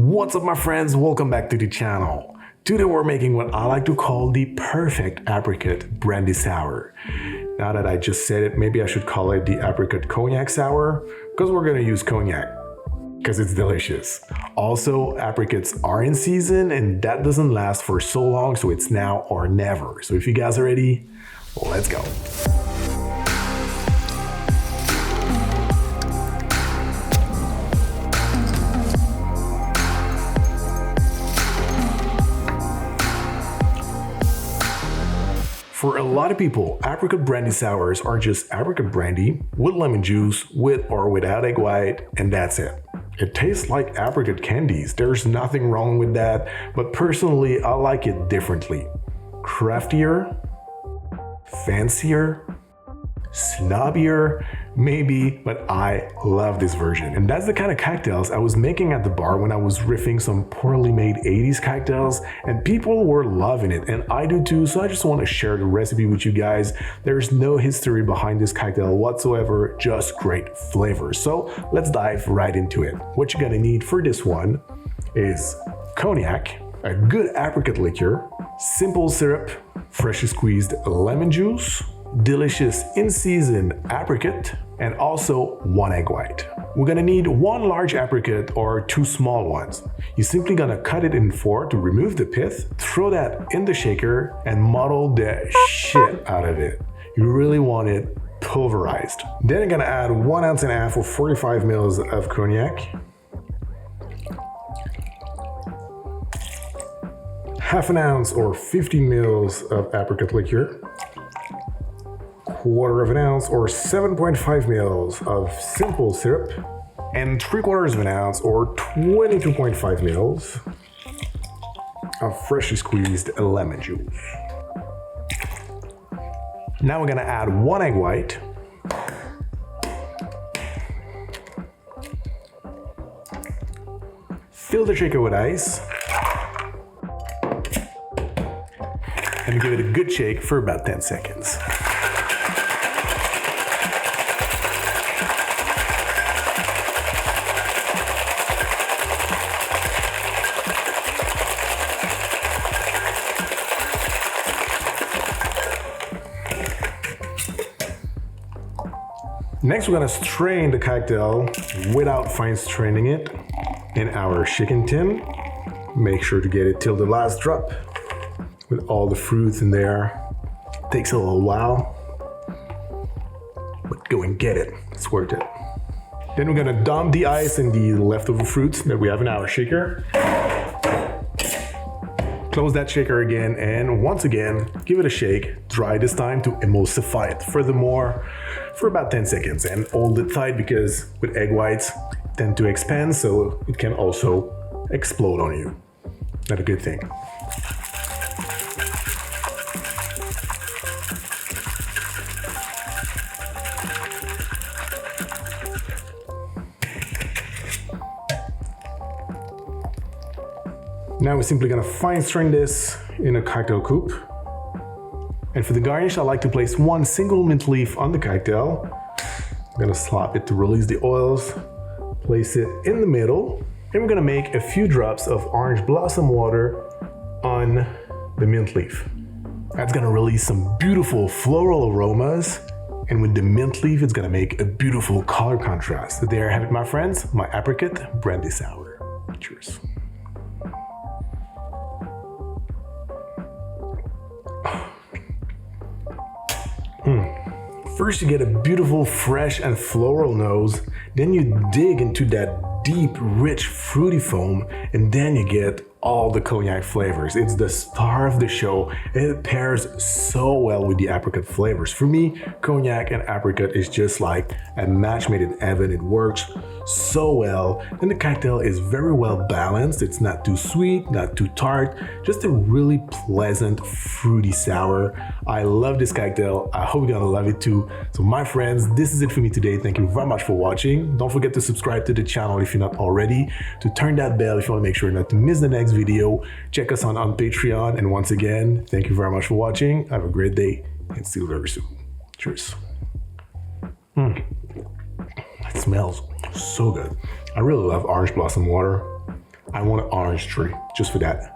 What's up my friends, welcome back to the channel. Today we're making what I like to call the perfect Apricot Brandy Sour. Now that I just said it, maybe I should call it the Apricot Cognac Sour, because we're gonna use cognac, because it's delicious. Also, apricots are in season and that doesn't last for so long, so it's now or never. So if you guys are ready, let's go. For a lot of people, apricot brandy sours are just apricot brandy with lemon juice, with or without egg white, and that's it. It tastes like apricot candies. There's nothing wrong with that, but personally, I like it differently. Craftier, fancier, snobbier, maybe, but I love this version. And that's the kind of cocktails I was making at the bar when I was riffing some poorly made 80s cocktails, and people were loving it, and I do too, so I just want to share the recipe with you guys. There's no history behind this cocktail whatsoever, just great flavors. So let's dive right into it. What you're gonna need for this one is cognac, a good apricot liqueur, simple syrup, freshly squeezed lemon juice, delicious in-season apricot, and also 1 egg white. We're gonna need 1 large apricot or 2 small ones. You're simply gonna cut it in 4 to remove the pith, throw that in the shaker, and muddle the shit out of it. You really want it pulverized. Then you're gonna add 1.5 ounces or 45 mils of cognac, half an ounce or 50 mils of apricot liqueur, 1/4 ounce or 7.5 mils of simple syrup, and 3/4 ounce or 22.5 mils of freshly squeezed lemon juice. Now we're gonna add 1 egg white, fill the shaker with ice, and give it a good shake for about 10 seconds. Next, we're gonna strain the cocktail without fine straining it in our shaken tin. Make sure to get it till the last drop with all the fruits in there. Takes a little while, but go and get it, it's worth it. Then we're gonna dump the ice and the leftover fruits that we have in our shaker. Close that shaker again, and once again, give it a shake. Dry this time to emulsify it. Furthermore, for about 10 seconds, and hold it tight because with egg whites tend to expand, so it can also explode on you. Not a good thing. Now we're simply gonna fine strain this in a cocktail coupe. And for the garnish, I like to place 1 single mint leaf on the cocktail. I'm gonna slop it to release the oils, place it in the middle, and we're gonna make a few drops of orange blossom water on the mint leaf. That's gonna release some beautiful floral aromas, and with the mint leaf, it's gonna make a beautiful color contrast. So there I have it, my friends, my Apricot Brandy Sour. Cheers. First you get a beautiful fresh and floral nose, then you dig into that deep, rich, fruity foam, and then you get all the cognac flavors. It's the star of the show. It pairs so well with the apricot flavors. For me, cognac and apricot is just like a match made in heaven. It works so well, and the cocktail is very well balanced. It's not too sweet, not too tart, just a really pleasant, fruity sour. I love this cocktail. I hope you're gonna love it too. So my friends, this is it for me today. Thank you very much for watching. Don't forget to subscribe to the channel if you're not already, to turn that bell if you want to make sure not to miss the next video. Check us on Patreon, and once again, thank you very much for watching. Have a great day and see you very soon. Cheers. It smells so good. I really love orange blossom water. I want an orange tree just for that.